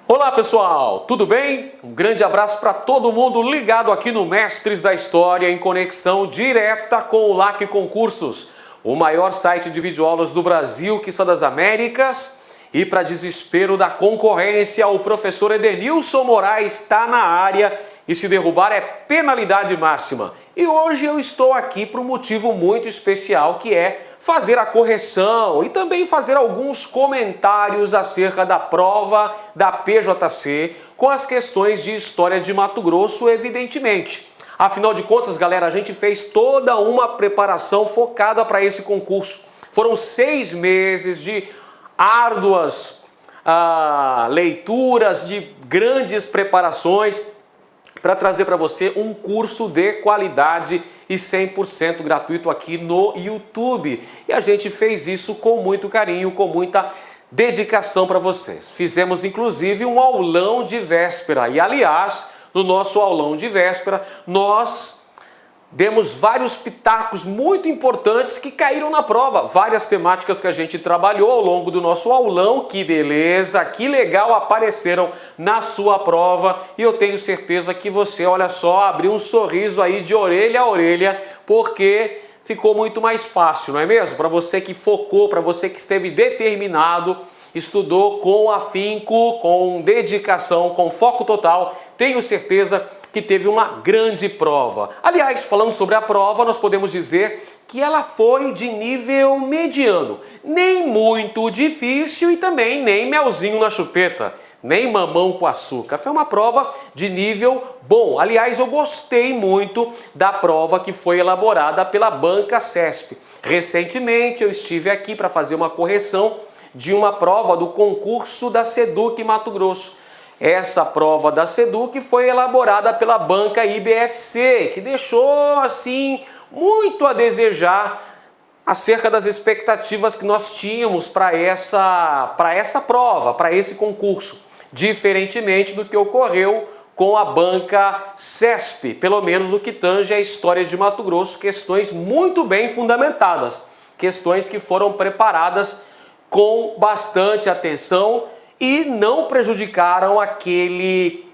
Olá pessoal, tudo bem? Um grande abraço para todo mundo ligado aqui no Mestres da História em conexão direta com o LAC Concursos, o maior site de videoaulas do Brasil, quiçá das Américas. E para desespero da concorrência, o professor Edenilson Moraes está na área e se derrubar é penalidade máxima. E hoje eu estou aqui por um motivo muito especial, que é fazer a correção e também fazer alguns comentários acerca da prova da PJC com as questões de história de Mato Grosso, evidentemente. Afinal de contas, galera, a gente fez toda uma preparação focada para esse concurso. Foram 6 meses de árduas leituras, de grandes preparações para trazer para você um curso de qualidade e 100% gratuito aqui no YouTube. E a gente fez isso com muito carinho, com muita dedicação para vocês. Fizemos inclusive um aulão de véspera e, aliás, no nosso aulão de véspera, nós demos vários pitacos muito importantes que caíram na prova. Várias temáticas que a gente trabalhou ao longo do nosso aulão. Que beleza, que legal, apareceram na sua prova. E eu tenho certeza que você, olha só, abriu um sorriso aí de orelha a orelha, porque ficou muito mais fácil, não é mesmo? Para você que focou, para você que esteve determinado, estudou com afinco, com dedicação, com foco total, tenho certeza que teve uma grande prova. Aliás, falando sobre a prova, nós podemos dizer que ela foi de nível mediano. Nem muito difícil e também nem melzinho na chupeta, nem mamão com açúcar. Foi uma prova de nível bom. Aliás, eu gostei muito da prova que foi elaborada pela Banca CESP. Recentemente eu estive aqui para fazer uma correção de uma prova do concurso da SEDUC Mato Grosso. Essa prova da SEDUC foi elaborada pela banca IBFC, que deixou, assim, muito a desejar acerca das expectativas que nós tínhamos para essa prova, para esse concurso, diferentemente do que ocorreu com a banca CESP, pelo menos no que tange a história de Mato Grosso, questões muito bem fundamentadas, questões que foram preparadas com bastante atenção e não prejudicaram aquele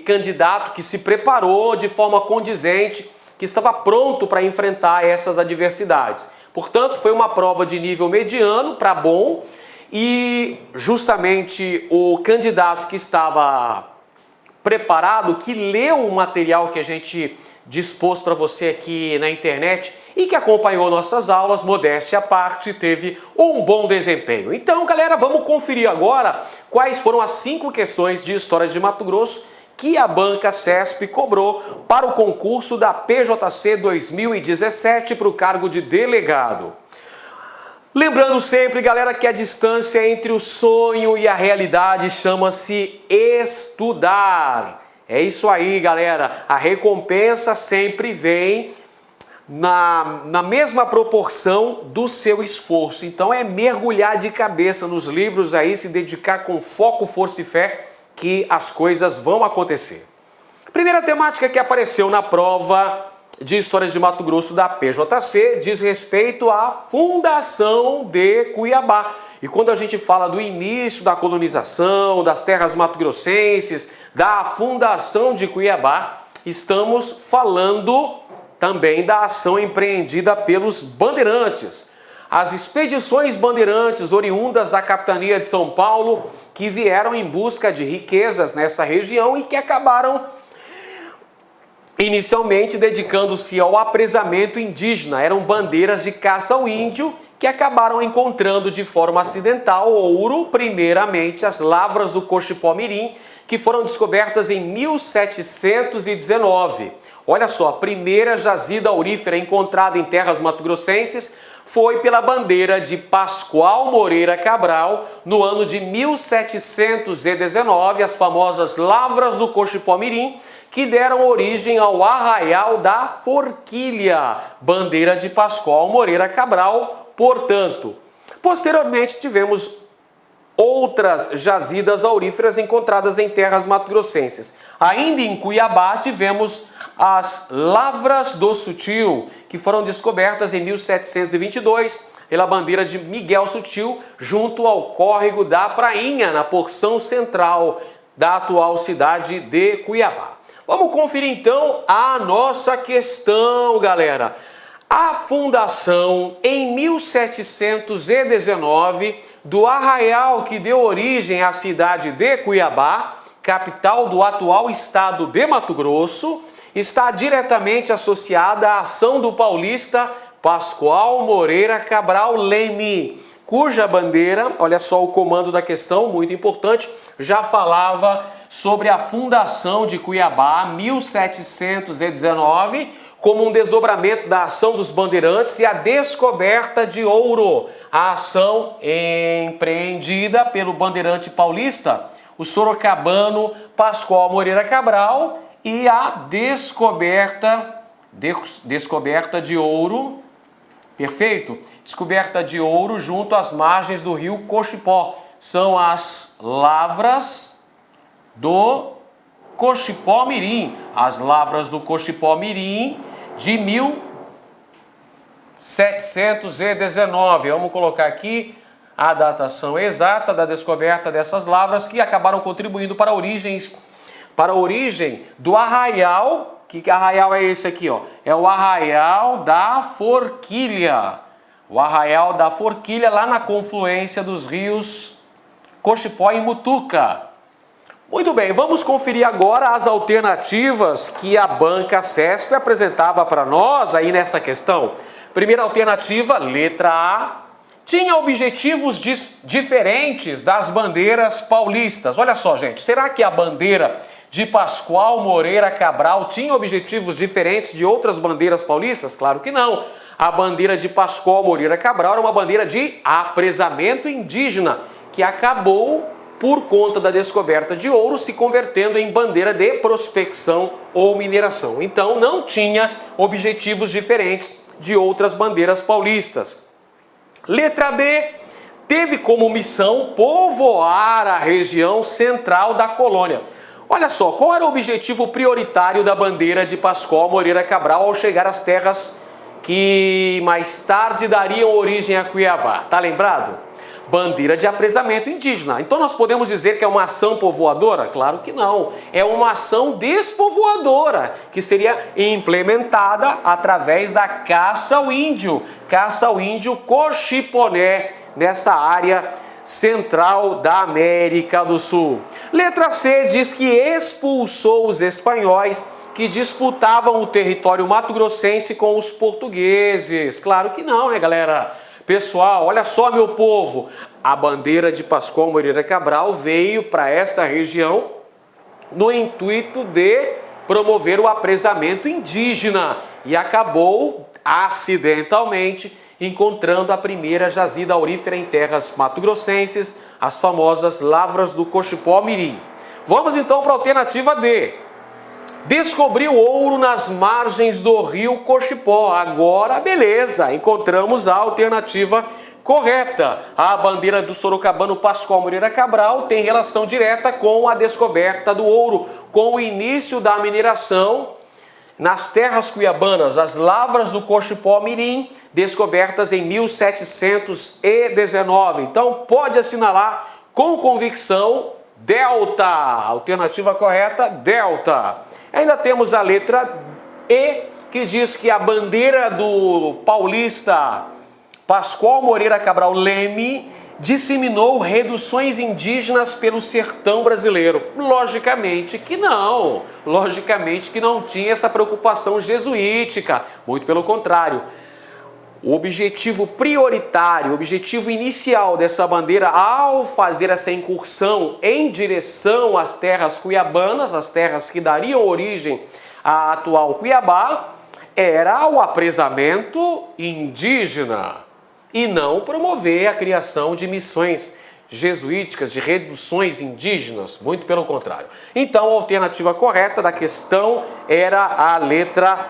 candidato que se preparou de forma condizente, que estava pronto para enfrentar essas adversidades. Portanto, foi uma prova de nível mediano para bom, e justamente o candidato que estava preparado, que leu o material que a gente dispôs para você aqui na internet e que acompanhou nossas aulas, modéstia à parte, teve um bom desempenho. Então, galera, vamos conferir agora quais foram as 5 questões de história de Mato Grosso que a banca CESP cobrou para o concurso da PJC 2017 para o cargo de delegado. Lembrando sempre, galera, que a distância entre o sonho e a realidade chama-se estudar. É isso aí, galera. A recompensa sempre vem na mesma proporção do seu esforço. Então é mergulhar de cabeça nos livros aí, se dedicar com foco, força e fé, que as coisas vão acontecer. Primeira temática que apareceu na prova de História de Mato Grosso da PJC diz respeito à fundação de Cuiabá. E quando a gente fala do início da colonização, das terras mato-grossenses, da fundação de Cuiabá, estamos falando também da ação empreendida pelos bandeirantes. As expedições bandeirantes oriundas da capitania de São Paulo, que vieram em busca de riquezas nessa região e que acabaram inicialmente dedicando-se ao apresamento indígena. Eram bandeiras de caça ao índio que acabaram encontrando de forma acidental ouro, primeiramente as lavras do Cochipó-Mirim, que foram descobertas em 1719. Olha só, a primeira jazida aurífera encontrada em terras mato-grossenses foi pela bandeira de Pascoal Moreira Cabral, no ano de 1719, as famosas lavras do Cochipó-Mirim, que deram origem ao Arraial da Forquilha, bandeira de Pascoal Moreira Cabral, portanto. Posteriormente tivemos outras jazidas auríferas encontradas em terras mato-grossenses. Ainda em Cuiabá tivemos as Lavras do Sutil, que foram descobertas em 1722 pela bandeira de Miguel Sutil, junto ao córrego da Prainha, na porção central da atual cidade de Cuiabá. Vamos conferir então a nossa questão, galera. A fundação em 1719 do arraial que deu origem à cidade de Cuiabá, capital do atual estado de Mato Grosso, está diretamente associada à ação do paulista Pascoal Moreira Cabral Leme, cuja bandeira, olha só o comando da questão, muito importante, já falava sobre a fundação de Cuiabá, 1719, como um desdobramento da ação dos bandeirantes e a descoberta de ouro, a ação empreendida pelo bandeirante paulista, o sorocabano Pascoal Moreira Cabral, e a descoberta de ouro, perfeito? Descoberta de ouro junto às margens do rio Cochipó. São as lavras do Cochipó Mirim. As lavras do Cochipó Mirim de 1719. Vamos colocar aqui a datação exata da descoberta dessas lavras que acabaram contribuindo para a origem do arraial. Que arraial é esse aqui, ó? É o Arraial da Forquilha. O Arraial da Forquilha, lá na confluência dos rios Cochipó e Mutuca. Muito bem, vamos conferir agora as alternativas que a banca CESP apresentava para nós aí nessa questão. Primeira alternativa, letra A, tinha objetivos diferentes das bandeiras paulistas. Olha só, gente, será que a bandeira de Pascoal Moreira Cabral tinha objetivos diferentes de outras bandeiras paulistas? Claro que não. A bandeira de Pascoal Moreira Cabral era uma bandeira de apresamento indígena, que acabou, por conta da descoberta de ouro, se convertendo em bandeira de prospecção ou mineração. Então não tinha objetivos diferentes de outras bandeiras paulistas. Letra B, teve como missão povoar a região central da colônia. Olha só, qual era o objetivo prioritário da bandeira de Pascoal Moreira Cabral ao chegar às terras que mais tarde dariam origem a Cuiabá? Tá lembrado? Bandeira de apresamento indígena. Então nós podemos dizer que é uma ação povoadora? Claro que não. É uma ação despovoadora, que seria implementada através da caça ao índio Cochiponé, nessa área central da América do Sul. Letra C diz que expulsou os espanhóis que disputavam o território mato-grossense com os portugueses. Claro que não, né, galera? Pessoal, olha só, meu povo, a bandeira de Pascoal Moreira Cabral veio para esta região no intuito de promover o apresamento indígena e acabou acidentalmente encontrando a primeira jazida aurífera em terras mato-grossenses, as famosas lavras do Cochipó Mirim. Vamos então para a alternativa D. Descobriu ouro nas margens do rio Cochipó. Agora, beleza, encontramos a alternativa correta. A bandeira do sorocabano Pascoal Moreira Cabral tem relação direta com a descoberta do ouro, com o início da mineração nas terras cuiabanas, as lavras do Cochipó Mirim, descobertas em 1719. Então, pode assinalar com convicção Delta. Alternativa correta, Delta. Ainda temos a letra E, que diz que a bandeira do paulista Pascoal Moreira Cabral Leme disseminou reduções indígenas pelo sertão brasileiro. Logicamente que não tinha essa preocupação jesuítica, muito pelo contrário. O objetivo prioritário, o objetivo inicial dessa bandeira ao fazer essa incursão em direção às terras cuiabanas, as terras que dariam origem à atual Cuiabá, era o apresamento indígena e não promover a criação de missões jesuíticas, de reduções indígenas, muito pelo contrário. Então a alternativa correta da questão era a letra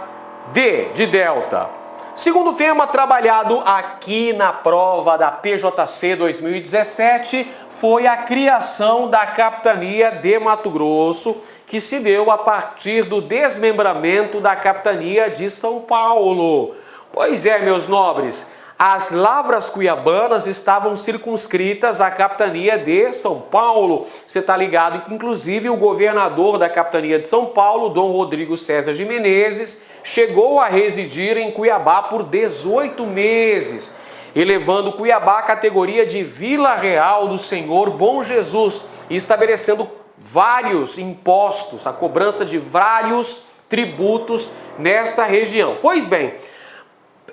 D, de Delta. Segundo tema trabalhado aqui na prova da PJC 2017 foi a criação da Capitania de Mato Grosso, que se deu a partir do desmembramento da Capitania de São Paulo. Pois é, meus nobres, as lavras cuiabanas estavam circunscritas à capitania de São Paulo. Você está ligado que, inclusive, o governador da capitania de São Paulo, Dom Rodrigo César de Menezes, chegou a residir em Cuiabá por 18 meses, elevando Cuiabá à categoria de Vila Real do Senhor Bom Jesus e estabelecendo vários impostos, a cobrança de vários tributos nesta região. Pois bem,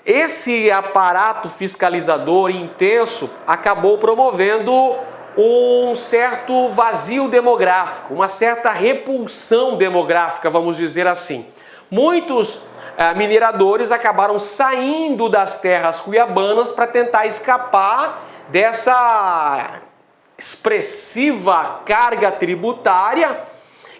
esse aparato fiscalizador intenso acabou promovendo um certo vazio demográfico, uma certa repulsão demográfica, vamos dizer assim. Muitos mineradores acabaram saindo das terras cuiabanas para tentar escapar dessa expressiva carga tributária,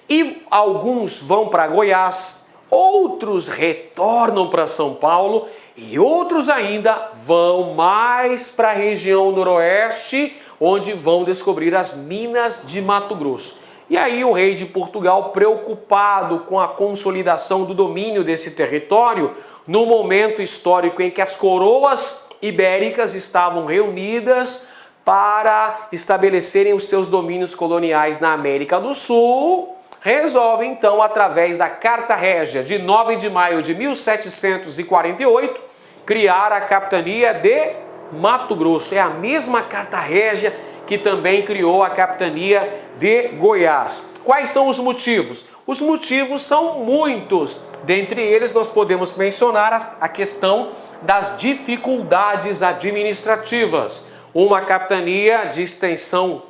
e alguns vão para Goiás, outros retornam para São Paulo e outros ainda vão mais para a região noroeste, onde vão descobrir as minas de Mato Grosso. E aí o rei de Portugal, preocupado com a consolidação do domínio desse território, no momento histórico em que as coroas ibéricas estavam reunidas para estabelecerem os seus domínios coloniais na América do Sul, resolve então, através da Carta Régia de 9 de maio de 1748, criar a capitania de Mato Grosso. É a mesma Carta Régia que também criou a capitania de Goiás. Quais são os motivos? Os motivos são muitos. Dentre eles, nós podemos mencionar a questão das dificuldades administrativas. Uma capitania de extensão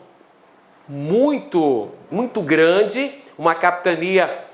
muito grande, uma capitania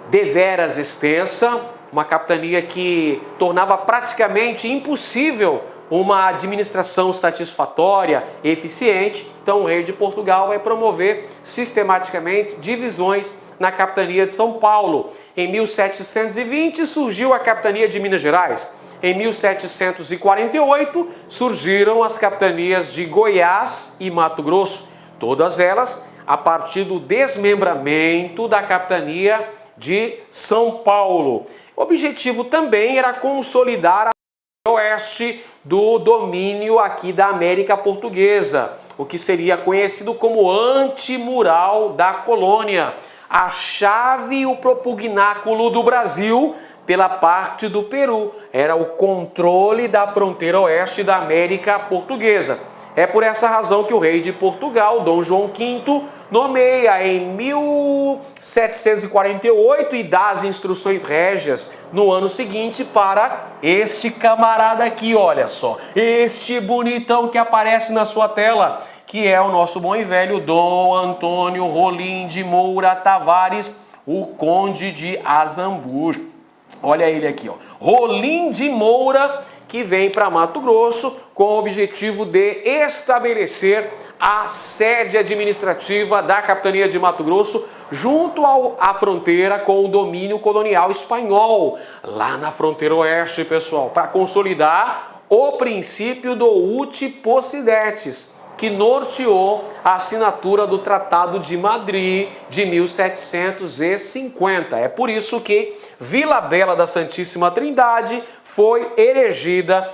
deveras extensa, uma capitania que tornava praticamente impossível uma administração satisfatória, eficiente. Então o rei de Portugal vai promover sistematicamente divisões na capitania de São Paulo. Em 1720 surgiu a capitania de Minas Gerais. Em 1748 surgiram as capitanias de Goiás e Mato Grosso, todas elas a partir do desmembramento da capitania de São Paulo. O objetivo também era consolidar a oeste do domínio aqui da América Portuguesa, o que seria conhecido como antemural da colônia, a chave e o propugnáculo do Brasil pela parte do Peru. Era o controle da fronteira oeste da América Portuguesa. É por essa razão que o rei de Portugal, Dom João V, nomeia em 1748 e dá as instruções régias no ano seguinte para este camarada aqui, olha só, este bonitão que aparece na sua tela, que é o nosso bom e velho Dom Antônio Rolim de Moura Tavares, o Conde de Azambuja. Olha ele aqui, ó, Rolim de Moura, que vem para Mato Grosso com o objetivo de estabelecer a sede administrativa da capitania de Mato Grosso junto à fronteira com o domínio colonial espanhol, lá na fronteira oeste, pessoal, para consolidar o princípio do uti possidetis, que norteou a assinatura do Tratado de Madrid de 1750. É por isso que Vila Bela da Santíssima Trindade foi erigida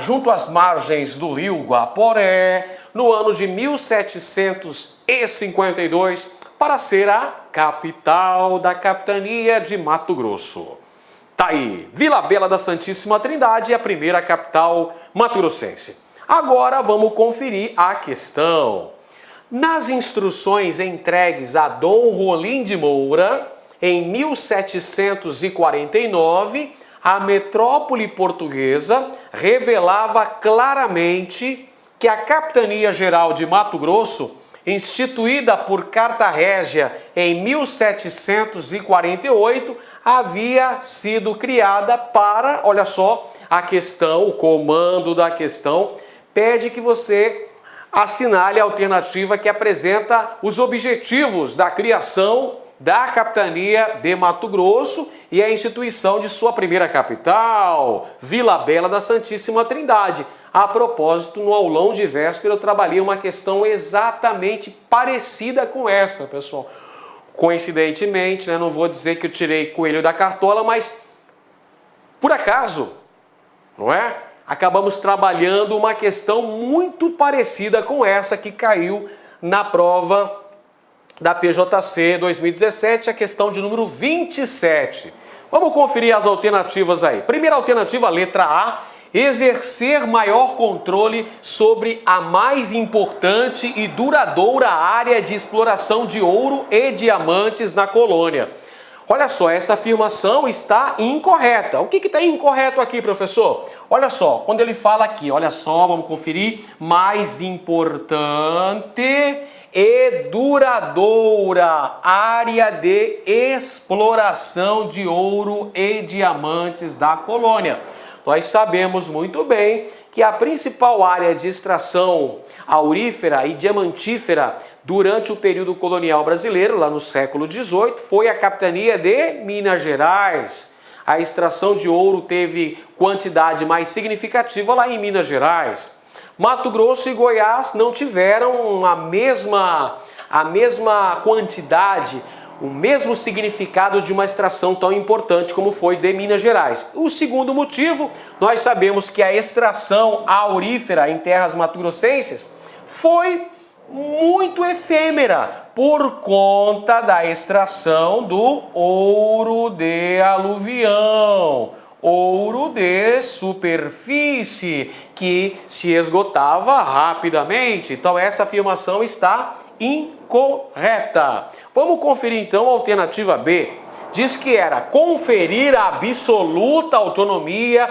junto às margens do rio Guaporé no ano de 1752 para ser a capital da capitania de Mato Grosso. Tá aí, Vila Bela da Santíssima Trindade é a primeira capital mato-grossense. Agora vamos conferir a questão. Nas instruções entregues a Dom Rolim de Moura, em 1749, a metrópole portuguesa revelava claramente que a Capitania Geral de Mato Grosso, instituída por Carta Régia em 1748, havia sido criada para, olha só, a questão, o comando da questão, pede que você assinale a alternativa que apresenta os objetivos da criação da capitania de Mato Grosso e a instituição de sua primeira capital, Vila Bela da Santíssima Trindade. A propósito, no aulão de véspera eu trabalhei uma questão exatamente parecida com essa, pessoal. Coincidentemente, né, não vou dizer que eu tirei coelho da cartola, mas por acaso, não é? acabamos trabalhando uma questão muito parecida com essa que caiu na prova da PJC 2017, a questão de número 27. Vamos conferir as alternativas aí. Primeira alternativa, letra A, exercer maior controle sobre a mais importante e duradoura área de exploração de ouro e diamantes na colônia. Olha só, essa afirmação está incorreta. O que está incorreto aqui, professor? Olha só, quando ele fala aqui, olha só, vamos conferir, mais importante e duradoura área de exploração de ouro e diamantes da colônia. Nós sabemos muito bem que a principal área de extração aurífera e diamantífera durante o período colonial brasileiro, lá no século XVIII, foi a capitania de Minas Gerais. A extração de ouro teve quantidade mais significativa lá em Minas Gerais. Mato Grosso e Goiás não tiveram a mesma quantidade, o mesmo significado de uma extração tão importante como foi de Minas Gerais. O segundo motivo, nós sabemos que a extração aurífera em terras mato-grossenses foi muito efêmera por conta da extração do ouro de aluvião, ouro de superfície, que se esgotava rapidamente. Então essa afirmação está incorreta. Vamos conferir então a alternativa B. Diz que era conferir a absoluta autonomia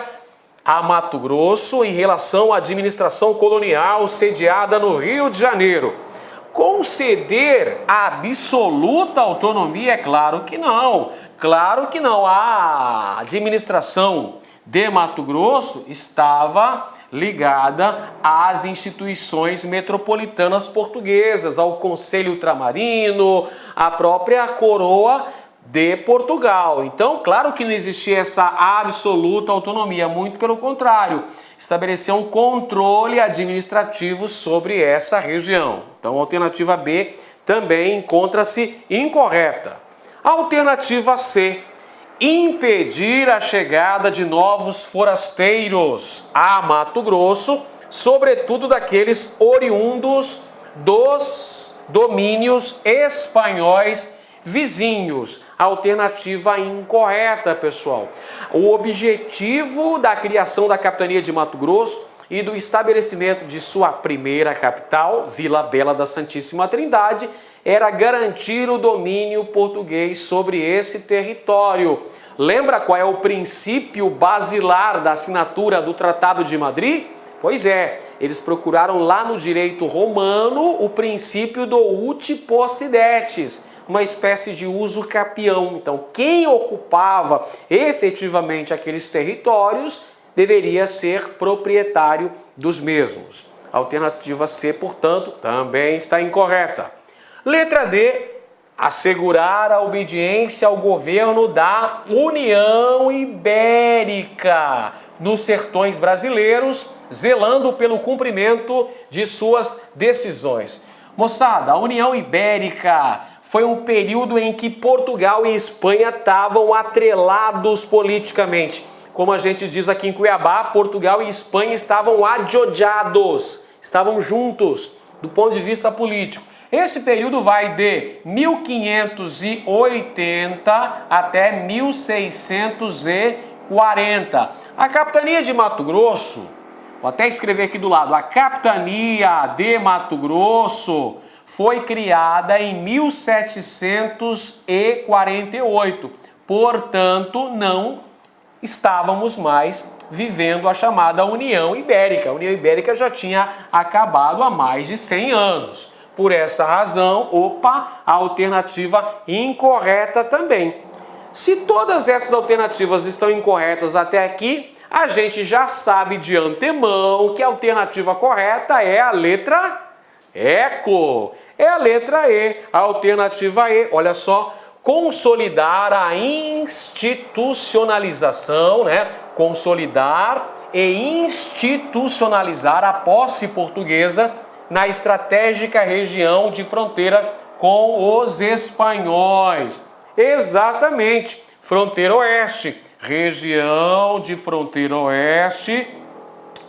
a Mato Grosso em relação à administração colonial sediada no Rio de Janeiro. Conceder a absoluta autonomia? É claro que não. Claro que não. A administração de Mato Grosso estava ligada às instituições metropolitanas portuguesas, ao Conselho Ultramarino, à própria coroa de Portugal. Então, claro que não existia essa absoluta autonomia, muito pelo contrário, estabelecer um controle administrativo sobre essa região. Então, a alternativa B também encontra-se incorreta. A alternativa C, impedir a chegada de novos forasteiros a Mato Grosso, sobretudo daqueles oriundos dos domínios espanhóis vizinhos. Alternativa incorreta, pessoal. O objetivo da criação da capitania de Mato Grosso e do estabelecimento de sua primeira capital, Vila Bela da Santíssima Trindade, era garantir o domínio português sobre esse território. Lembra qual é o princípio basilar da assinatura do Tratado de Madrid? Pois é, eles procuraram lá no direito romano o princípio do uti possidetis, uma espécie de uso capião. Então, quem ocupava efetivamente aqueles territórios deveria ser proprietário dos mesmos. A alternativa C, portanto, também está incorreta. Letra D, assegurar a obediência ao governo da União Ibérica nos sertões brasileiros, zelando pelo cumprimento de suas decisões. Moçada, a União Ibérica foi um período em que Portugal e Espanha estavam atrelados politicamente. Como a gente diz aqui em Cuiabá, Portugal e Espanha estavam adiodados, estavam juntos do ponto de vista político. Esse período vai de 1580 até 1640. A capitania de Mato Grosso, vou até escrever aqui do lado, a capitania de Mato Grosso foi criada em 1748. Portanto, não estávamos mais vivendo a chamada União Ibérica. A União Ibérica já tinha acabado há mais de 100 anos. Por essa razão, a alternativa incorreta também. Se todas essas alternativas estão incorretas até aqui, a gente já sabe de antemão que a alternativa correta é a letra Eco. É a letra E, a alternativa E. Olha só, consolidar a institucionalização, Consolidar e institucionalizar a posse portuguesa na estratégica região de fronteira com os espanhóis. Exatamente, fronteira oeste, região de fronteira oeste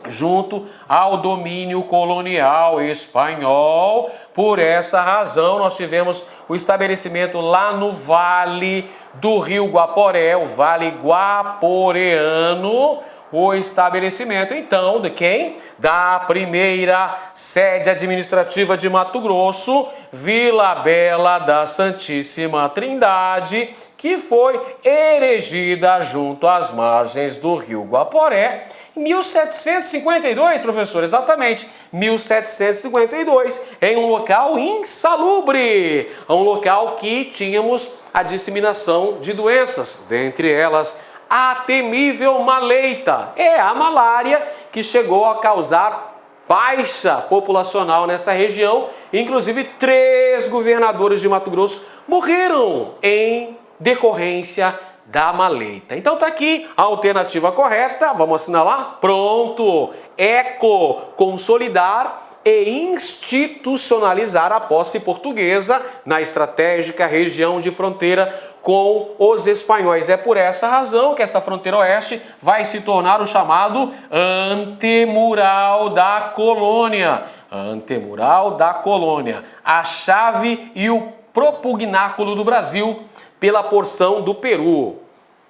junto ao domínio colonial espanhol. Por essa razão, nós tivemos o estabelecimento lá no Vale do Rio Guaporé, o Vale Guaporeano, o estabelecimento, então, de quem? Da primeira sede administrativa de Mato Grosso, Vila Bela da Santíssima Trindade, que foi erigida junto às margens do Rio Guaporé, em 1752, professor, exatamente, 1752, em um local insalubre, um local que tínhamos a disseminação de doenças, dentre elas a temível maleita, a malária que chegou a causar baixa populacional nessa região, inclusive 3 governadores de Mato Grosso morreram em decorrência da maleita. Então tá aqui a alternativa correta, vamos assinalar? Pronto! Eco, consolidar e institucionalizar a posse portuguesa na estratégica região de fronteira com os espanhóis. É por essa razão que essa fronteira oeste vai se tornar o chamado antemural da colônia. Antemural da colônia. A chave e o propugnáculo do Brasil pela porção do Peru.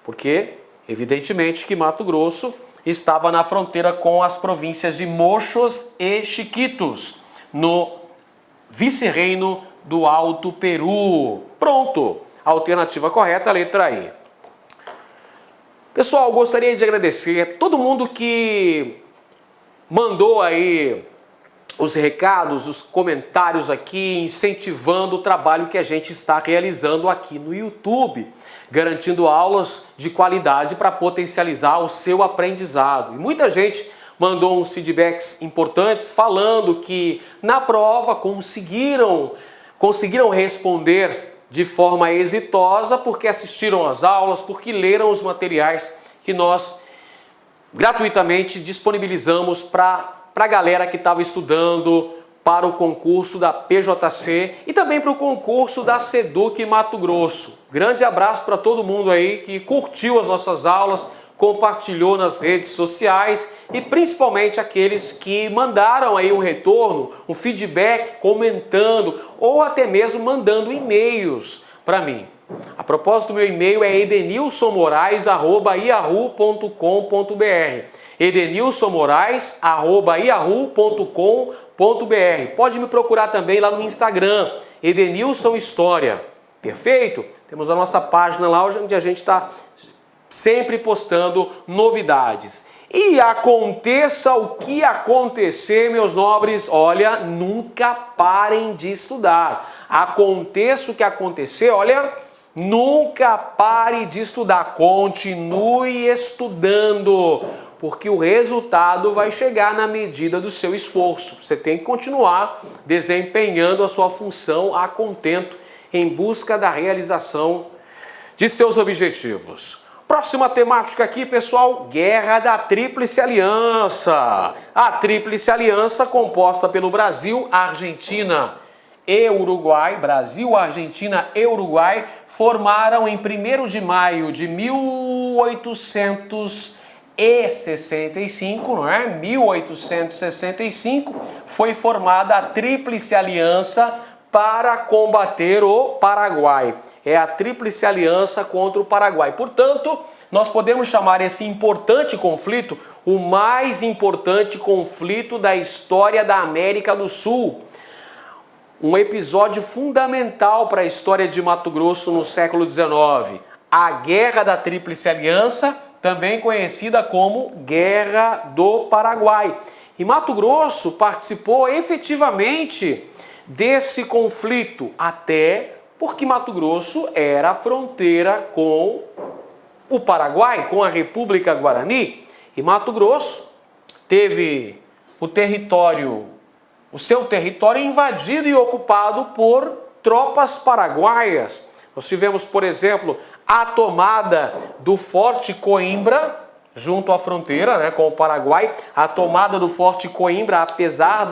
Porque, evidentemente, que Mato Grosso estava na fronteira com as províncias de Mochos e Chiquitos, no vice-reino do Alto Peru. Pronto! Alternativa correta, letra E. Pessoal, gostaria de agradecer todo mundo que mandou aí os recados, os comentários aqui, incentivando o trabalho que a gente está realizando aqui no YouTube, garantindo aulas de qualidade para potencializar o seu aprendizado. E muita gente mandou uns feedbacks importantes falando que na prova conseguiram responder de forma exitosa porque assistiram às aulas, porque leram os materiais que nós gratuitamente disponibilizamos para a galera que estava estudando para o concurso da PJC e também para o concurso da SEDUC Mato Grosso. Grande abraço para todo mundo aí que curtiu as nossas aulas, compartilhou nas redes sociais e principalmente aqueles que mandaram aí um retorno, um feedback, comentando ou até mesmo mandando e-mails para mim. A propósito, meu e-mail é edenilsonmorais@yahoo.com.br. edenilsonmorais@yahoo.com.br. Pode me procurar também lá no Instagram, Edenilson História. Perfeito? Temos a nossa página lá onde a gente está sempre postando novidades. E aconteça o que acontecer, meus nobres, olha, nunca parem de estudar. Aconteça o que acontecer, olha, nunca pare de estudar. Continue estudando, porque o resultado vai chegar na medida do seu esforço. Você tem que continuar desempenhando a sua função a contento em busca da realização de seus objetivos. Próxima temática aqui, pessoal, Guerra da Tríplice Aliança. A Tríplice Aliança, composta pelo Brasil, Argentina e Uruguai, Brasil, Argentina e Uruguai, formaram em 1º de maio de 1865, não é? 1865, foi formada a Tríplice Aliança para combater o Paraguai. É a Tríplice Aliança contra o Paraguai. Portanto, nós podemos chamar esse importante conflito o mais importante conflito da história da América do Sul. Um episódio fundamental para a história de Mato Grosso no século XIX. A Guerra da Tríplice Aliança, também conhecida como Guerra do Paraguai. E Mato Grosso participou efetivamente desse conflito, até porque Mato Grosso era a fronteira com o Paraguai, com a República Guarani, e Mato Grosso teve o seu território invadido e ocupado por tropas paraguaias. Nós tivemos, por exemplo, a tomada do Forte Coimbra, junto à fronteira, né, com o Paraguai. A tomada do Forte Coimbra, apesar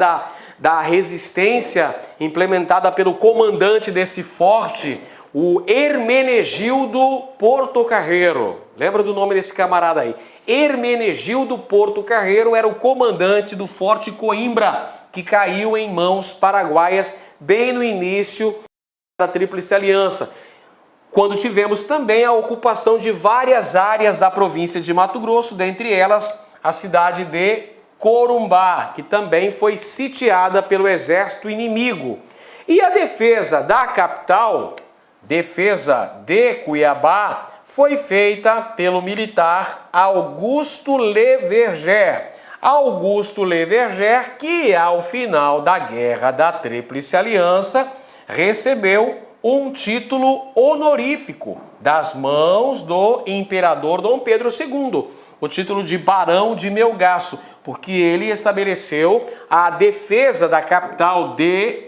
da resistência implementada pelo comandante desse forte, o Hermenegildo Portocarrero. Lembra do nome desse camarada aí? Hermenegildo Porto Carreiro era o comandante do Forte Coimbra, que caiu em mãos paraguaias bem no início da Tríplice Aliança, quando tivemos também a ocupação de várias áreas da província de Mato Grosso, dentre elas a cidade de Corumbá, que também foi sitiada pelo exército inimigo. E a defesa da capital, defesa de Cuiabá, foi feita pelo militar Augusto Leverger. Augusto Leverger, que ao final da Guerra da Tríplice Aliança recebeu um título honorífico das mãos do imperador Dom Pedro II, o título de Barão de Melgaço, porque ele estabeleceu a defesa da capital de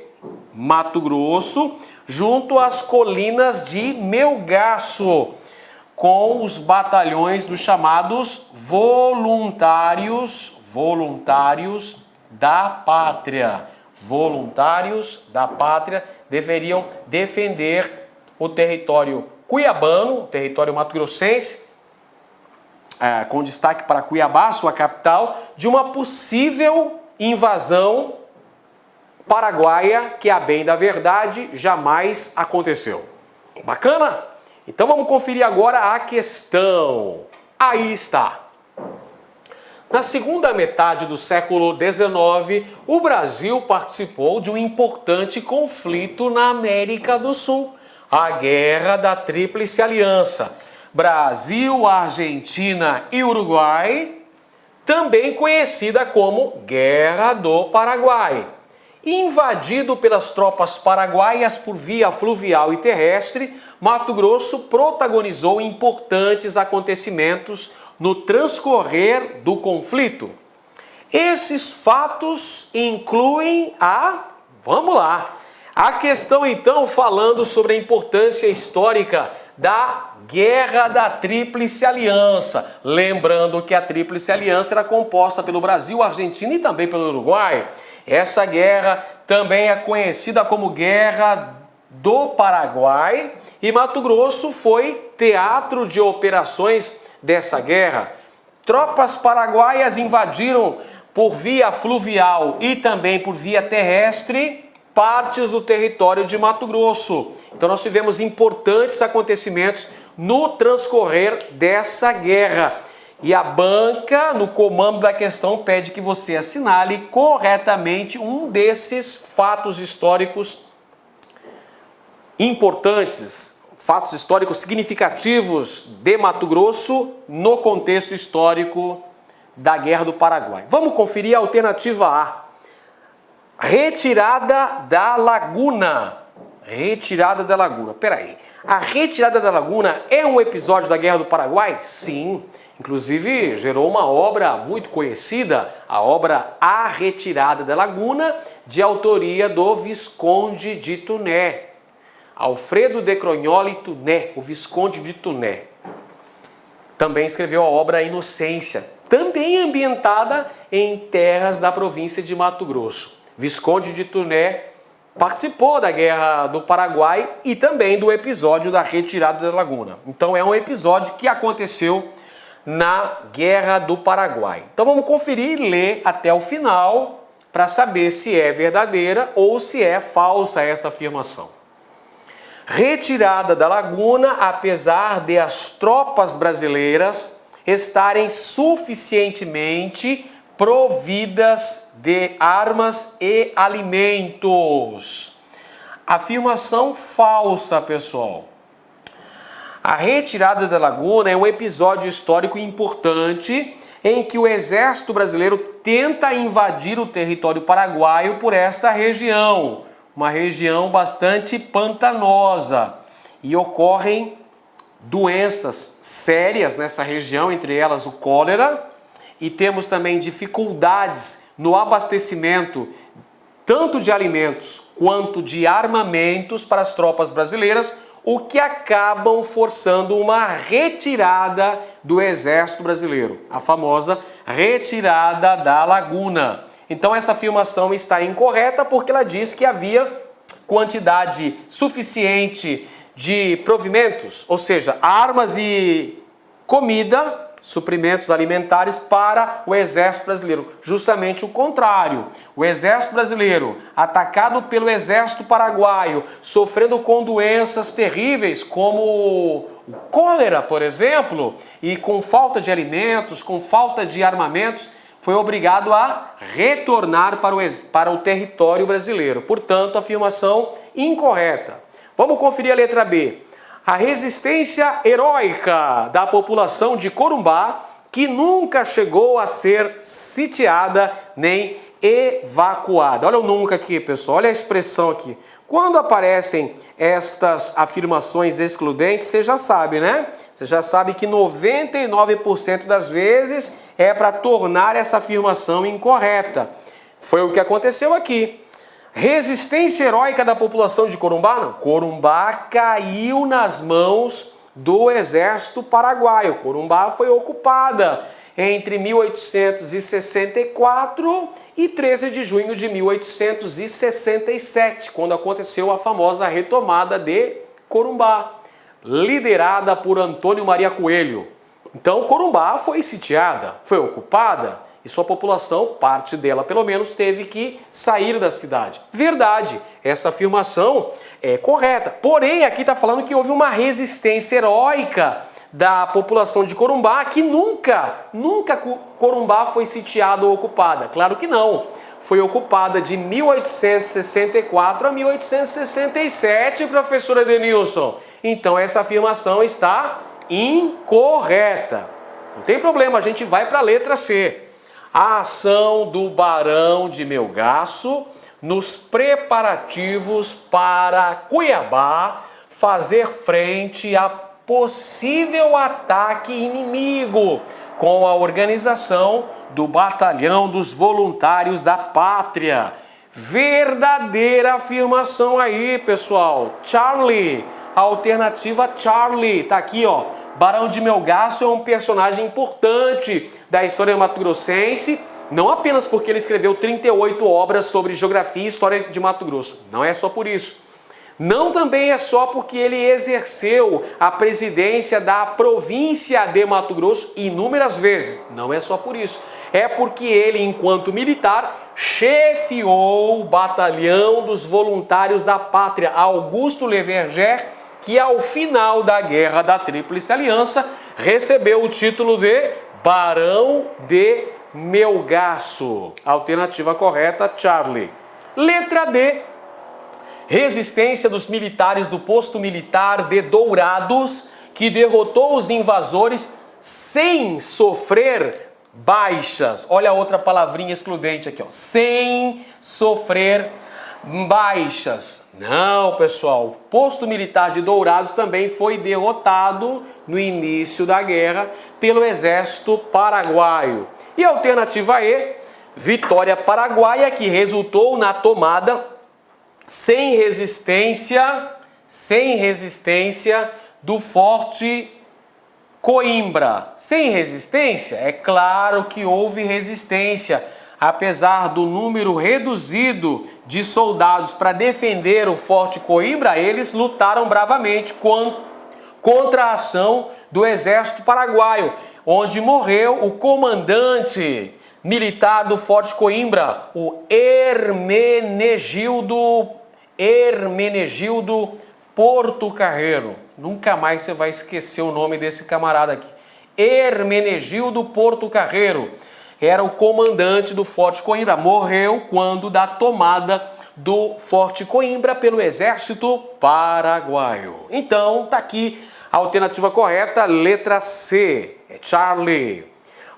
Mato Grosso junto às colinas de Melgaço, com os batalhões dos chamados voluntários da pátria. Voluntários da pátria deveriam defender o território cuiabano, o território mato-grossense, com destaque para Cuiabá, sua capital, de uma possível invasão paraguaia que, a bem da verdade, jamais aconteceu. Bacana? Então vamos conferir agora a questão. Aí está. Na segunda metade do século XIX, o Brasil participou de um importante conflito na América do Sul, a Guerra da Tríplice Aliança. Brasil, Argentina e Uruguai, também conhecida como Guerra do Paraguai. Invadido pelas tropas paraguaias por via fluvial e terrestre, Mato Grosso protagonizou importantes acontecimentos no transcorrer do conflito. Esses fatos incluem vamos lá, a questão então falando sobre a importância histórica da Guerra da Tríplice Aliança. Lembrando que a Tríplice Aliança era composta pelo Brasil, Argentina e também pelo Uruguai. Essa guerra também é conhecida como Guerra do Paraguai e Mato Grosso foi teatro de operações dessa guerra. Tropas paraguaias invadiram por via fluvial e também por via terrestre partes do território de Mato Grosso. Então nós tivemos importantes acontecimentos no transcorrer dessa guerra. E a banca, no comando da questão, pede que você assinale corretamente um desses fatos históricos importantes, fatos históricos significativos de Mato Grosso no contexto histórico da Guerra do Paraguai. Vamos conferir a alternativa A. Retirada da Laguna. Retirada da Laguna. Peraí. A Retirada da Laguna é um episódio da Guerra do Paraguai? Sim. Inclusive, gerou uma obra muito conhecida, a obra A Retirada da Laguna, de autoria do Visconde de Tuné. Alfredo de Crognoli Tuné, o Visconde de Tuné. Também escreveu a obra Inocência, também ambientada em terras da província de Mato Grosso. Visconde de Tuné participou da Guerra do Paraguai e também do episódio da Retirada da Laguna. Então é um episódio que aconteceu na Guerra do Paraguai. Então vamos conferir e ler até o final para saber se é verdadeira ou se é falsa essa afirmação. Retirada da Laguna, apesar de as tropas brasileiras estarem suficientemente providas de armas e alimentos. Afirmação falsa, pessoal. A Retirada da Laguna é um episódio histórico importante em que o exército brasileiro tenta invadir o território paraguaio por esta região, uma região bastante pantanosa, e ocorrem doenças sérias nessa região, entre elas o cólera, e temos também dificuldades no abastecimento tanto de alimentos quanto de armamentos para as tropas brasileiras, o que acabam forçando uma retirada do exército brasileiro, a famosa Retirada da Laguna. Então essa afirmação está incorreta porque ela diz que havia quantidade suficiente de provimentos, ou seja, armas e comida, suprimentos alimentares para o Exército Brasileiro. Justamente o contrário. O Exército Brasileiro, atacado pelo Exército Paraguaio, sofrendo com doenças terríveis como o cólera, por exemplo, e com falta de alimentos, com falta de armamentos, foi obrigado a retornar para o território brasileiro. Portanto, afirmação incorreta. Vamos conferir a letra B. A resistência heróica da população de Corumbá, que nunca chegou a ser sitiada nem evacuada. Olha o nunca aqui, pessoal, olha a expressão aqui. Quando aparecem estas afirmações excludentes, você já sabe, né? Você já sabe que 99% das vezes é para tornar essa afirmação incorreta. Foi o que aconteceu aqui. Resistência heróica da população de Corumbá? Não. Corumbá caiu nas mãos do exército paraguaio. Corumbá foi ocupada entre 1864 e 13 de junho de 1867, quando aconteceu a famosa retomada de Corumbá, liderada por Antônio Maria Coelho. Então, Corumbá foi sitiada, foi ocupada, e sua população, parte dela pelo menos, teve que sair da cidade. Verdade, essa afirmação é correta. Porém, aqui está falando que houve uma resistência heróica da população de Corumbá, que nunca Corumbá foi sitiada ou ocupada. Claro que não. Foi ocupada de 1864 a 1867, professor Edenilson. Então, essa afirmação está incorreta. Não tem problema, a gente vai para a letra C. A ação do Barão de Melgaço nos preparativos para Cuiabá fazer frente a possível ataque inimigo com a organização do Batalhão dos Voluntários da Pátria. Verdadeira afirmação aí, pessoal. Charlie, alternativa Charlie, tá aqui, ó. Barão de Melgaço é um personagem importante da história mato-grossense, não apenas porque ele escreveu 38 obras sobre geografia e história de Mato Grosso, não é só por isso. Não também é só porque ele exerceu a presidência da província de Mato Grosso inúmeras vezes, não é só por isso. É porque ele, enquanto militar, chefiou o Batalhão dos Voluntários da Pátria, Augusto Leverger, que ao final da Guerra da Tríplice Aliança recebeu o título de Barão de Melgaço. Alternativa correta, Charlie. Letra D. Resistência dos militares do posto militar de Dourados, que derrotou os invasores sem sofrer baixas. Olha a outra palavrinha excludente aqui, ó. Sem sofrer baixas. Não, pessoal. O posto militar de Dourados também foi derrotado no início da guerra pelo exército paraguaio. E a alternativa E, vitória paraguaia, que resultou na tomada sem resistência do Forte Coimbra. Sem resistência? É claro que houve resistência. Apesar do número reduzido de soldados para defender o Forte Coimbra, eles lutaram bravamente contra a ação do exército paraguaio, onde morreu o comandante militar do Forte Coimbra, o Hermenegildo Portocarrero. Nunca mais você vai esquecer o nome desse camarada aqui. Hermenegildo Portocarrero. Era o comandante do Forte Coimbra. Morreu quando da tomada do Forte Coimbra pelo exército paraguaio. Então, tá aqui a alternativa correta, letra C. É Charlie.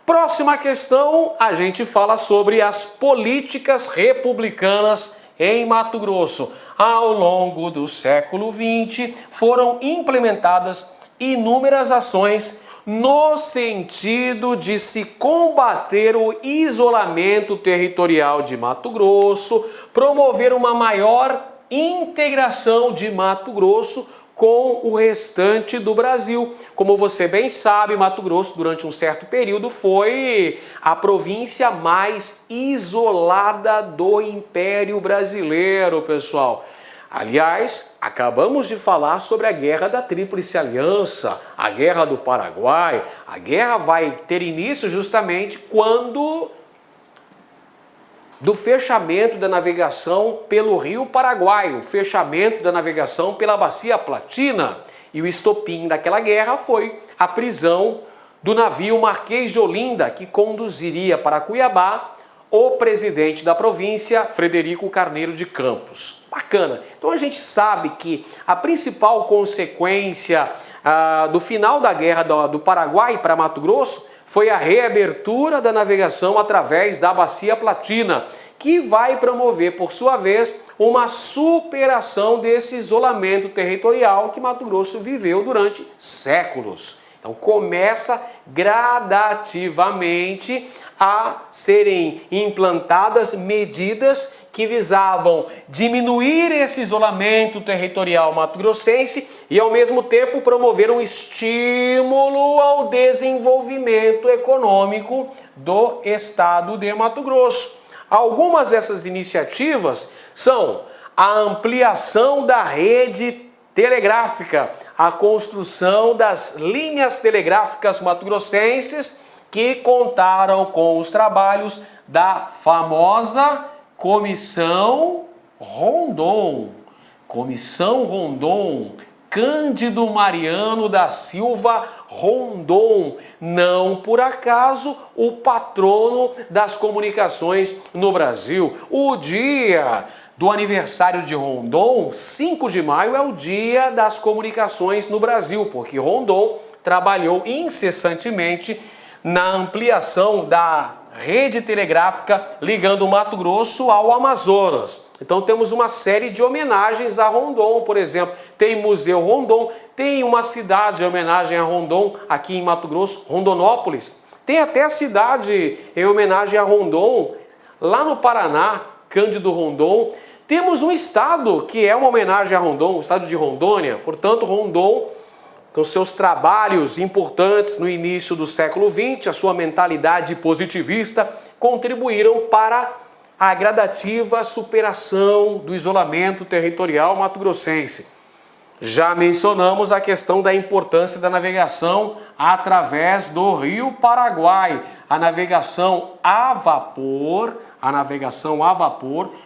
Próxima questão, a gente fala sobre as políticas republicanas em Mato Grosso. Ao longo do século XX, foram implementadas inúmeras ações no sentido de se combater o isolamento territorial de Mato Grosso, promover uma maior integração de Mato Grosso com o restante do Brasil. Como você bem sabe, Mato Grosso, durante um certo período, foi a província mais isolada do Império Brasileiro, pessoal. Aliás, acabamos de falar sobre a Guerra da Tríplice Aliança, a Guerra do Paraguai. A guerra vai ter início justamente quando do fechamento da navegação pelo Rio Paraguai, o fechamento da navegação pela Bacia Platina. E o estopim daquela guerra foi a prisão do navio Marquês de Olinda, que conduziria para Cuiabá o presidente da província, Frederico Carneiro de Campos. Bacana. Então a gente sabe que a principal consequência do final da guerra do Paraguai para Mato Grosso foi a reabertura da navegação através da Bacia Platina, que vai promover, por sua vez, uma superação desse isolamento territorial que Mato Grosso viveu durante séculos. Então começa gradativamente a serem implantadas medidas que visavam diminuir esse isolamento territorial mato-grossense e, ao mesmo tempo, promover um estímulo ao desenvolvimento econômico do estado de Mato Grosso. Algumas dessas iniciativas são a ampliação da rede telegráfica, a construção das linhas telegráficas mato-grossenses que contaram com os trabalhos da famosa Comissão Rondon. Comissão Rondon, Cândido Mariano da Silva Rondon, não por acaso o patrono das comunicações no Brasil. O dia do aniversário de Rondon, 5 de maio, é o dia das comunicações no Brasil, porque Rondon trabalhou incessantemente na ampliação da rede telegráfica ligando o Mato Grosso ao Amazonas. Então temos uma série de homenagens a Rondon, por exemplo. Tem Museu Rondon, tem uma cidade em homenagem a Rondon aqui em Mato Grosso, Rondonópolis. Tem até a cidade em homenagem a Rondon lá no Paraná, Cândido Rondon. Temos um estado que é uma homenagem a Rondon, o estado de Rondônia. Portanto, Rondon, com seus trabalhos importantes no início do século XX, a sua mentalidade positivista, contribuíram para a gradativa superação do isolamento territorial mato-grossense. Já mencionamos a questão da importância da navegação através do Rio Paraguai. A navegação a vapor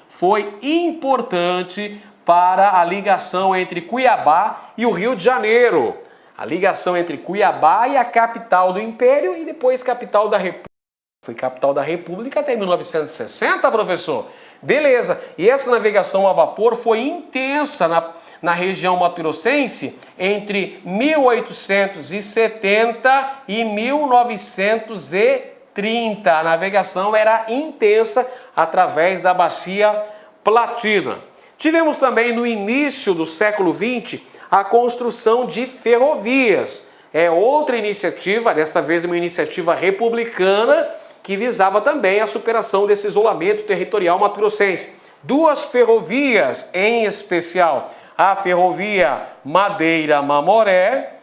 foi importante para a ligação entre Cuiabá e o Rio de Janeiro. A ligação entre Cuiabá e a capital do Império e depois capital da República. Foi capital da República até 1960, professor? Beleza. E essa navegação a vapor foi intensa na região mato-grossense entre 1870 e 1930. A navegação era intensa através da Bacia Platina. Tivemos também no início do século XX a construção de ferrovias. É outra iniciativa, desta vez uma iniciativa republicana, que visava também a superação desse isolamento territorial mato-grossense. Duas ferrovias em especial, a ferrovia Madeira-Mamoré,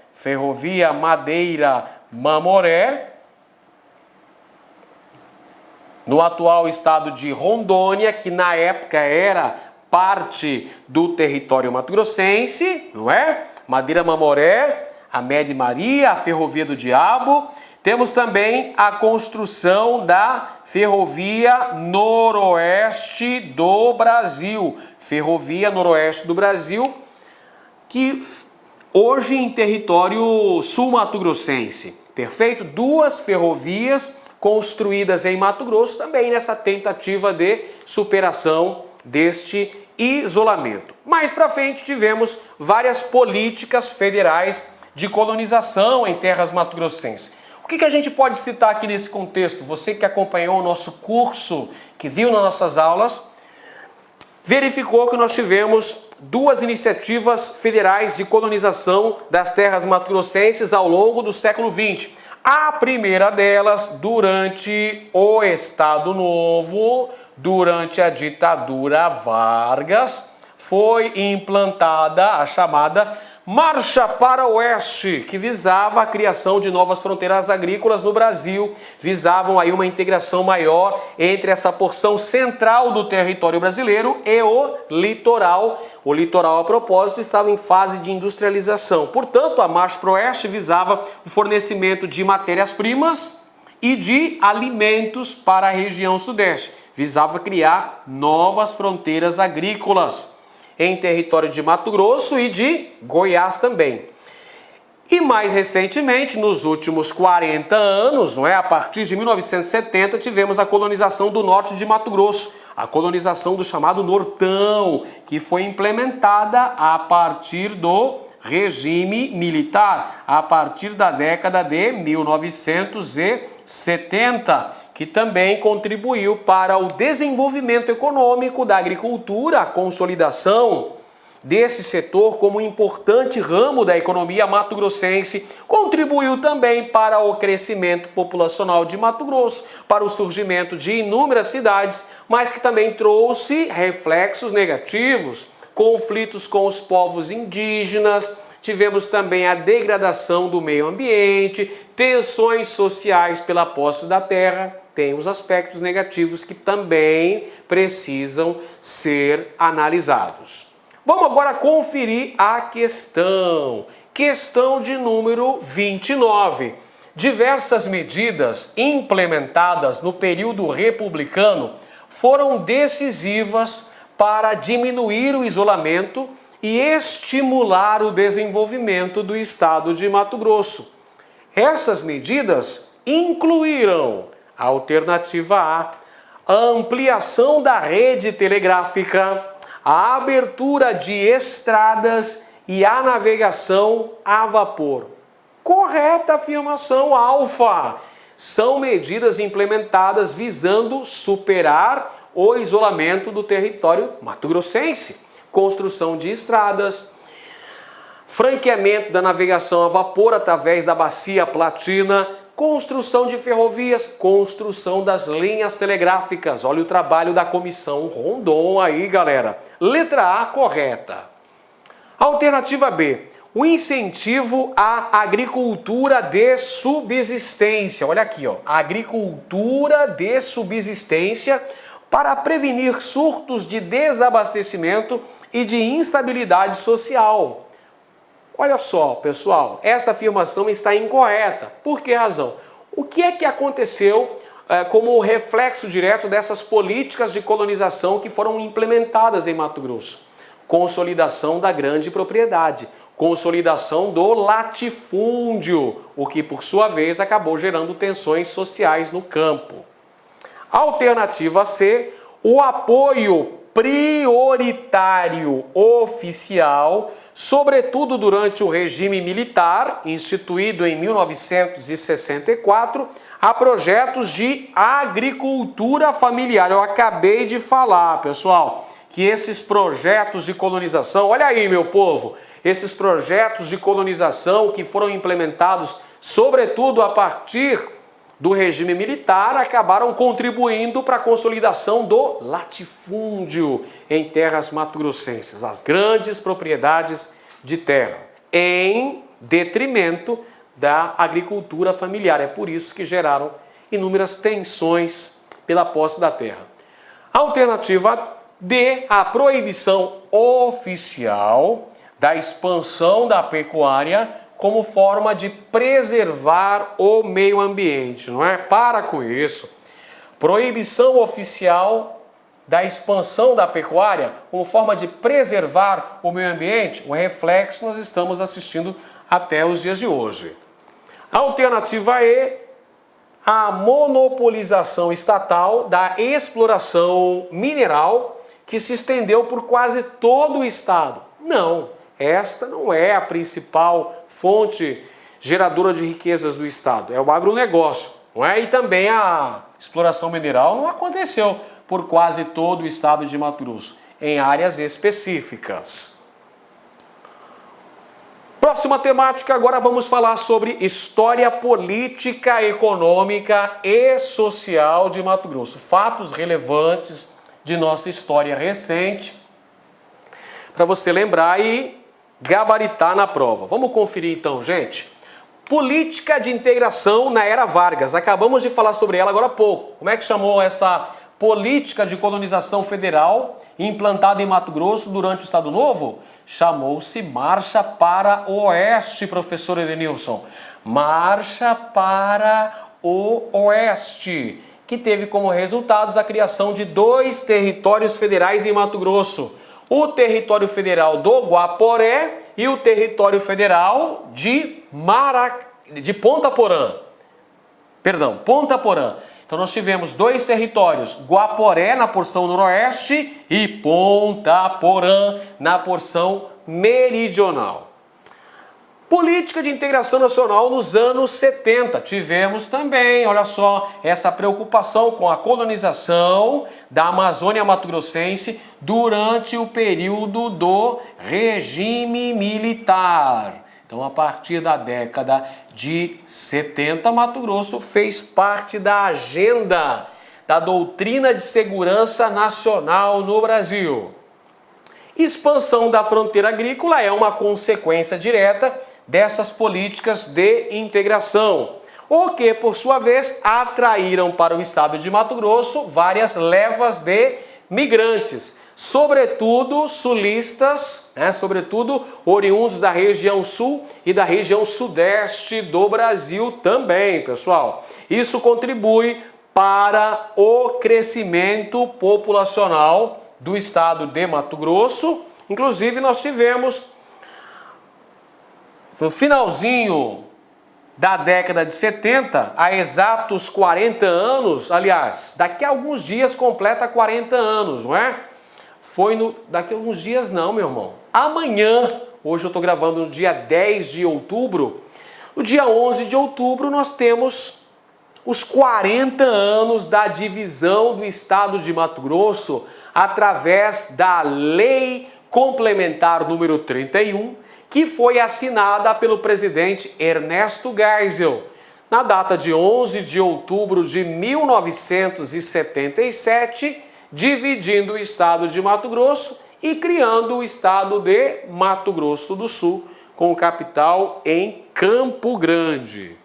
no atual estado de Rondônia, que na época era parte do território mato-grossense, não é? Madeira-Mamoré, a Média Maria, a Ferrovia do Diabo. Temos também a construção da Ferrovia Noroeste do Brasil. Ferrovia Noroeste do Brasil, que hoje em território sul-mato-grossense. Perfeito? Duas ferrovias construídas em Mato Grosso também nessa tentativa de superação deste isolamento. Mais para frente tivemos várias políticas federais de colonização em terras mato-grossenses. O que a gente pode citar aqui nesse contexto? Você que acompanhou o nosso curso, que viu nas nossas aulas, verificou que nós tivemos duas iniciativas federais de colonização das terras mato-grossenses ao longo do século XX. A primeira delas, durante o Estado Novo, durante a ditadura Vargas, foi implantada a chamada Marcha para o Oeste, que visava a criação de novas fronteiras agrícolas no Brasil, visavam aí uma integração maior entre essa porção central do território brasileiro e o litoral. O litoral, a propósito, estava em fase de industrialização. Portanto, a Marcha para o Oeste visava o fornecimento de matérias-primas e de alimentos para a região sudeste. Visava criar novas fronteiras agrícolas em território de Mato Grosso e de Goiás também. E mais recentemente, nos últimos 40 anos, a partir de 1970, tivemos a colonização do norte de Mato Grosso, a colonização do chamado Nortão, que foi implementada a partir do regime militar, a partir da década de 1970, que também contribuiu para o desenvolvimento econômico da agricultura, a consolidação desse setor como um importante ramo da economia mato-grossense, contribuiu também para o crescimento populacional de Mato Grosso, para o surgimento de inúmeras cidades, mas que também trouxe reflexos negativos, conflitos com os povos indígenas. Tivemos também a degradação do meio ambiente, tensões sociais pela posse da terra. Tem os aspectos negativos que também precisam ser analisados. Vamos agora conferir a questão. Questão de número 29. Diversas medidas implementadas no período republicano foram decisivas para diminuir o isolamento e estimular o desenvolvimento do estado de Mato Grosso. Essas medidas incluíram a alternativa A, a ampliação da rede telegráfica, a abertura de estradas e a navegação a vapor. Correta afirmação, alfa. São medidas implementadas visando superar o isolamento do território mato-grossense. Construção de estradas, franqueamento da navegação a vapor através da Bacia Platina, construção de ferrovias, construção das linhas telegráficas. Olha o trabalho da Comissão Rondon aí, galera. Letra A, correta. Alternativa B, o incentivo à agricultura de subsistência. Olha aqui, ó, agricultura de subsistência para prevenir surtos de desabastecimento e de instabilidade social. Olha só, pessoal, essa afirmação está incorreta. Por que razão? O que é que aconteceu como reflexo direto dessas políticas de colonização que foram implementadas em Mato Grosso? Consolidação da grande propriedade, consolidação do latifúndio, o que por sua vez acabou gerando tensões sociais no campo. Alternativa C, o apoio prioritário oficial, sobretudo durante o regime militar, instituído em 1964, a projetos de agricultura familiar. Eu acabei de falar, pessoal, que esses projetos de colonização, olha aí, meu povo, esses projetos de colonização que foram implementados, sobretudo a partir do regime militar, acabaram contribuindo para a consolidação do latifúndio em terras mato-grossenses, as grandes propriedades de terra, em detrimento da agricultura familiar. É por isso que geraram inúmeras tensões pela posse da terra. Alternativa D, a proibição oficial da expansão da pecuária como forma de preservar o meio ambiente, não é? Para com isso. Proibição oficial da expansão da pecuária como forma de preservar o meio ambiente, o reflexo nós estamos assistindo até os dias de hoje. Alternativa E, a monopolização estatal da exploração mineral que se estendeu por quase todo o estado. Não. Esta não é a principal fonte geradora de riquezas do estado, é o agronegócio, não é? E também a exploração mineral não aconteceu por quase todo o estado de Mato Grosso, em áreas específicas. Próxima temática, agora vamos falar sobre história política, econômica e social de Mato Grosso. Fatos relevantes de nossa história recente. para você lembrar e gabaritar na prova. Vamos conferir então, gente. Política de integração na era Vargas. Acabamos de falar sobre ela agora há pouco. Como é que chamou essa política de colonização federal implantada em Mato Grosso durante o Estado Novo? Chamou-se Marcha para o Oeste, professor Edenilson. Marcha para o Oeste, que teve como resultados a criação de 2 territórios federais em Mato Grosso. O território federal do Guaporé e o território federal de Ponta Porã. Ponta Porã. Então nós tivemos 2 territórios, Guaporé na porção noroeste e Ponta Porã na porção meridional. Política de integração nacional nos anos 70. Tivemos também, olha só, essa preocupação com a colonização da Amazônia mato-grossense durante o período do regime militar. Então, a partir da década de 70, Mato Grosso fez parte da agenda da doutrina de segurança nacional no Brasil. Expansão da fronteira agrícola é uma consequência direta dessas políticas de integração, o que, por sua vez, atraíram para o estado de Mato Grosso várias levas de migrantes, sobretudo sulistas, sobretudo oriundos da região sul e da região sudeste do Brasil também, pessoal. Isso contribui para o crescimento populacional do estado de Mato Grosso. Inclusive, nós tivemos no finalzinho da década de 70, há exatos 40 anos, aliás, daqui a alguns dias completa 40 anos, não é? Daqui a alguns dias não, meu irmão. Amanhã, hoje eu estou gravando no dia 10 de outubro, no dia 11 de outubro nós temos os 40 anos da divisão do estado de Mato Grosso através da Lei Complementar número 31, que foi assinada pelo presidente Ernesto Geisel, na data de 11 de outubro de 1977, dividindo o estado de Mato Grosso e criando o estado de Mato Grosso do Sul, com capital em Campo Grande.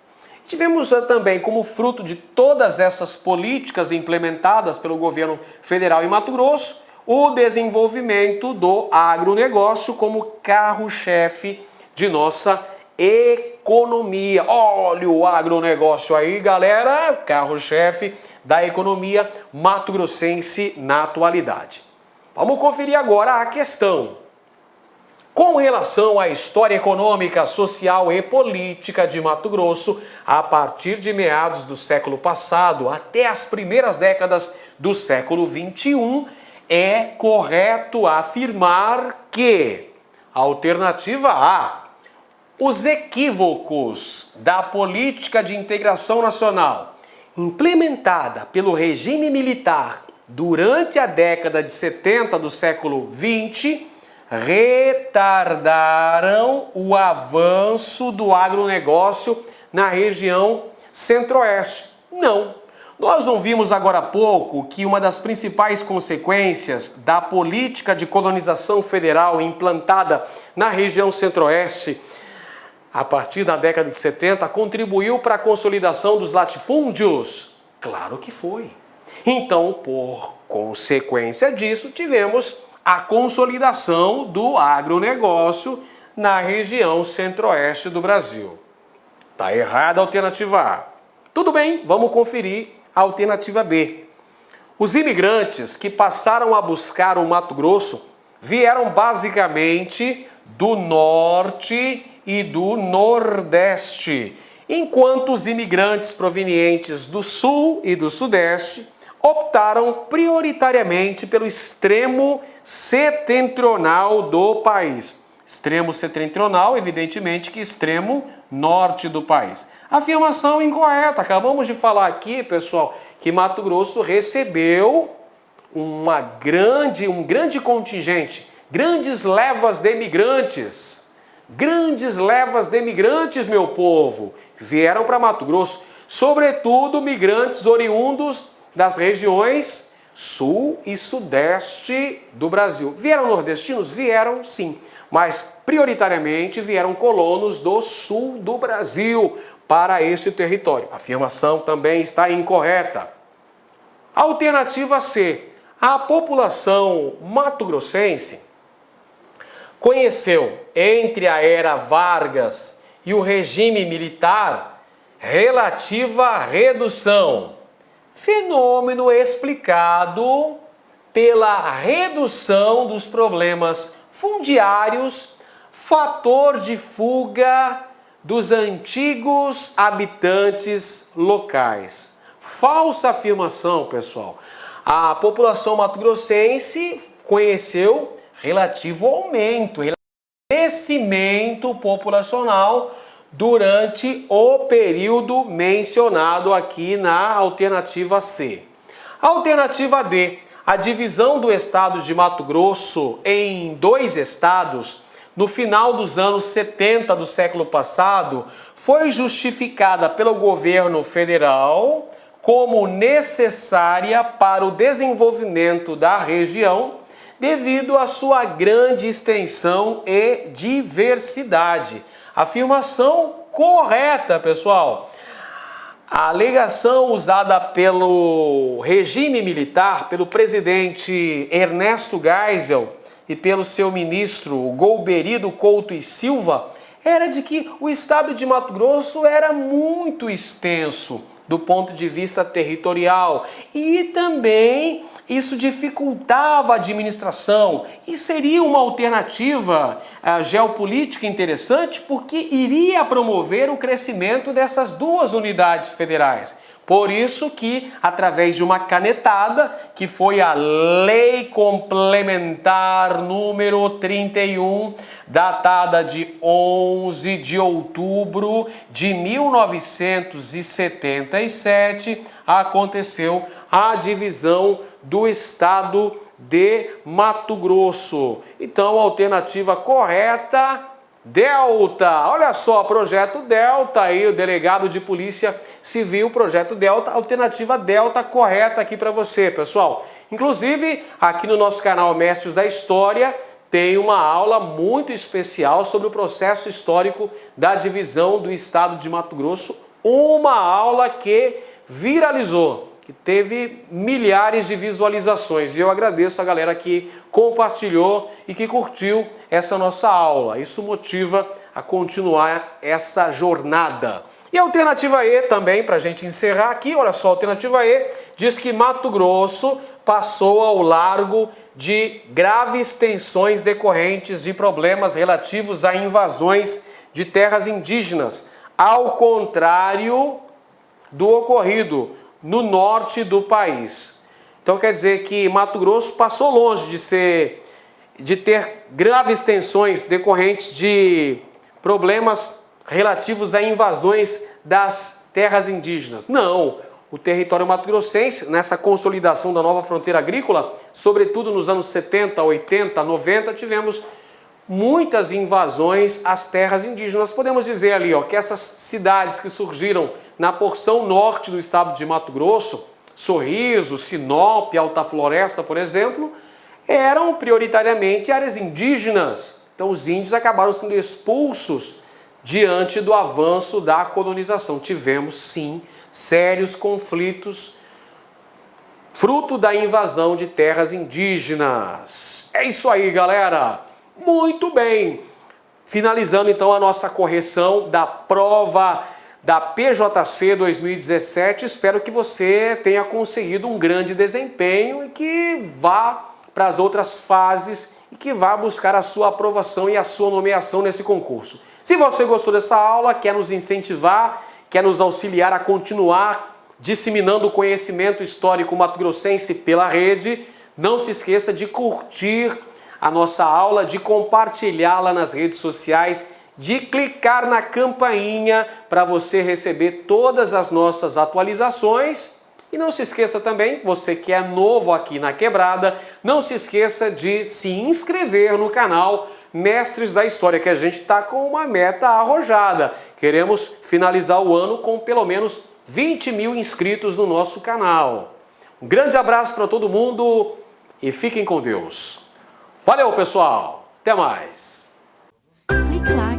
Tivemos também, como fruto de todas essas políticas implementadas pelo governo federal em Mato Grosso, o desenvolvimento do agronegócio como carro-chefe de nossa economia. Olha o agronegócio aí, galera, carro-chefe da economia mato-grossense na atualidade. Vamos conferir agora a questão. Com relação à história econômica, social e política de Mato Grosso, a partir de meados do século passado até as primeiras décadas do século XXI, é correto afirmar que, alternativa A, os equívocos da política de integração nacional implementada pelo regime militar durante a década de 70 do século XX retardaram o avanço do agronegócio na região centro-oeste. Não. Nós não vimos agora há pouco que uma das principais consequências da política de colonização federal implantada na região centro-oeste a partir da década de 70 contribuiu para a consolidação dos latifúndios? Claro que foi. Então, por consequência disso, tivemos a consolidação do agronegócio na região centro-oeste do Brasil. Está errada a alternativa A. Tudo bem, vamos conferir a alternativa B. Os imigrantes que passaram a buscar o Mato Grosso vieram basicamente do norte e do nordeste, enquanto os imigrantes provenientes do sul e do sudeste optaram prioritariamente pelo extremo setentrional do país. Extremo setentrional, evidentemente que extremo norte do país. Afirmação incorreta. Acabamos de falar aqui, pessoal, que Mato Grosso recebeu um grande contingente, grandes levas de imigrantes. Grandes levas de imigrantes, meu povo, vieram para Mato Grosso, sobretudo migrantes oriundos das regiões sul e sudeste do Brasil. Vieram nordestinos? Vieram sim, mas prioritariamente vieram colonos do sul do Brasil para este território. A afirmação também está incorreta. Alternativa C. A população mato-grossense conheceu, entre a era Vargas e o regime militar, relativa redução. Fenômeno explicado pela redução dos problemas fundiários, fator de fuga dos antigos habitantes locais. Falsa afirmação, pessoal. A população mato-grossense conheceu relativo aumento, crescimento populacional durante o período mencionado aqui na alternativa C. Alternativa D. A divisão do estado de Mato Grosso em 2 estados no final dos anos 70 do século passado foi justificada pelo governo federal como necessária para o desenvolvimento da região devido à sua grande extensão e diversidade. Afirmação correta, pessoal. A alegação usada pelo regime militar, pelo presidente Ernesto Geisel e pelo seu ministro Golbery Couto e Silva era de que o estado de Mato Grosso era muito extenso do ponto de vista territorial e também isso dificultava a administração e seria uma alternativa geopolítica interessante porque iria promover o crescimento dessas 2 unidades federais. Por isso que, através de uma canetada, que foi a Lei Complementar número 31, datada de 11 de outubro de 1977, aconteceu a divisão do estado de Mato Grosso. Então, a alternativa correta, Delta. Olha só, projeto Delta aí, o delegado de Polícia Civil, projeto Delta, alternativa Delta correta aqui para você, pessoal. Inclusive, aqui no nosso canal Mestres da História, tem uma aula muito especial sobre o processo histórico da divisão do estado de Mato Grosso, uma aula que viralizou, que teve milhares de visualizações. E eu agradeço a galera que compartilhou e que curtiu essa nossa aula. Isso motiva a continuar essa jornada. E a alternativa E também, para a gente encerrar aqui, olha só, a alternativa E diz que Mato Grosso passou ao largo de graves tensões decorrentes de problemas relativos a invasões de terras indígenas, ao contrário do ocorrido no norte do país. Então quer dizer que Mato Grosso passou longe de ter graves tensões decorrentes de problemas relativos a invasões das terras indígenas. Não, o território mato-grossense, nessa consolidação da nova fronteira agrícola, sobretudo nos anos 70, 80, 90, tivemos muitas invasões às terras indígenas. Podemos dizer ali, ó, que essas cidades que surgiram na porção norte do estado de Mato Grosso, Sorriso, Sinop, Alta Floresta, por exemplo, eram prioritariamente áreas indígenas. Então os índios acabaram sendo expulsos diante do avanço da colonização. Tivemos, sim, sérios conflitos fruto da invasão de terras indígenas. É isso aí, galera! Muito bem! Finalizando então a nossa correção da prova da PJC 2017, espero que você tenha conseguido um grande desempenho e que vá para as outras fases e que vá buscar a sua aprovação e a sua nomeação nesse concurso. Se você gostou dessa aula, quer nos incentivar, quer nos auxiliar a continuar disseminando o conhecimento histórico mato-grossense pela rede, não se esqueça de curtir a nossa aula, de compartilhá-la nas redes sociais, de clicar na campainha para você receber todas as nossas atualizações. E não se esqueça também, você que é novo aqui na Quebrada, não se esqueça de se inscrever no canal Mestres da História, que a gente está com uma meta arrojada. Queremos finalizar o ano com pelo menos 20 mil inscritos no nosso canal. Um grande abraço para todo mundo e fiquem com Deus. Valeu, pessoal. Até mais. Clique lá